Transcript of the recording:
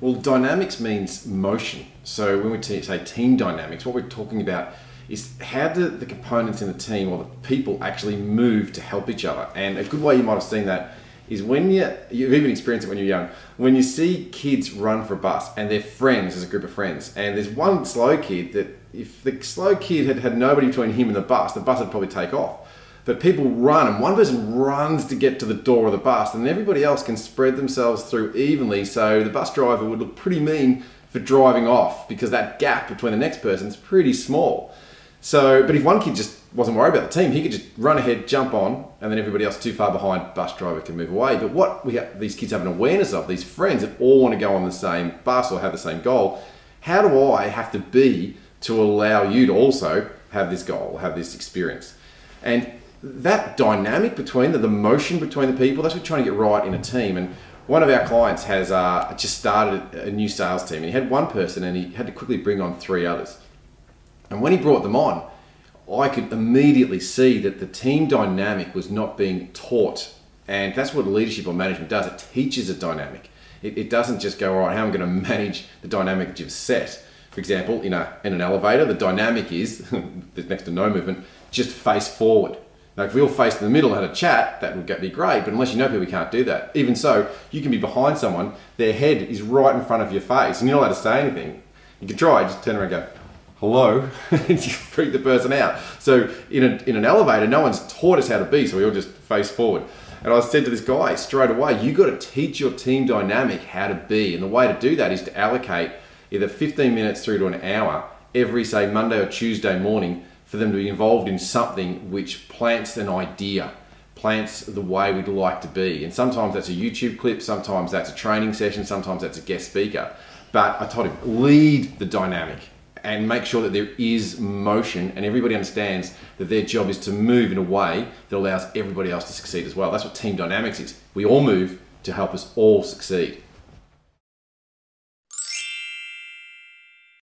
Well, dynamics means motion. So when we say team dynamics, what we're talking about is how do the components in the team or the people actually move to help each other. And a good way you might have seen that is when you've even experienced it when you're young, when you see kids run for a bus and they're friends as a group of friends, and there's one slow kid that if the slow kid had nobody between him and the bus would probably take off. But people run, and one person runs to get to the door of the bus, and everybody else can spread themselves through evenly, so the bus driver would look pretty mean for driving off because that gap between the next person is pretty small. So, but if one kid just wasn't worried about the team, he could just run ahead, jump on, and then everybody else too far behind, bus driver can move away. But what these kids have an awareness of, these friends that all want to go on the same bus or have the same goal, how do I have to be to allow you to also have this goal, have this experience? And that dynamic between the motion between the people, that's what we're trying to get right in a team. And one of our clients has just started a new sales team, and he had one person and he had to quickly bring on 3 others. And when he brought them on, I could immediately see that the team dynamic was not being taught. And that's what leadership or management does. It teaches a dynamic. It doesn't just go, all right, how am I going to manage the dynamic that you've set? For example, in an elevator, the dynamic is, there's next to no movement, just face forward. Now, if we all faced in the middle and had a chat, that would be great, but unless you know people, we can't do that. Even so, you can be behind someone, their head is right in front of your face, and you're not allowed to say anything. You can try, just turn around and go, hello, and you freak the person out. So in an elevator, no one's taught us how to be, so we all just face forward. And I said to this guy straight away, you got to teach your team dynamic how to be, and the way to do that is to allocate either 15 minutes through to an hour every, say, Monday or Tuesday morning for them to be involved in something which plants an idea, plants the way we'd like to be. And sometimes that's a YouTube clip, sometimes that's a training session, sometimes that's a guest speaker. But I told him, lead the dynamic and make sure that there is motion and everybody understands that their job is to move in a way that allows everybody else to succeed as well. That's what team dynamics is. We all move to help us all succeed.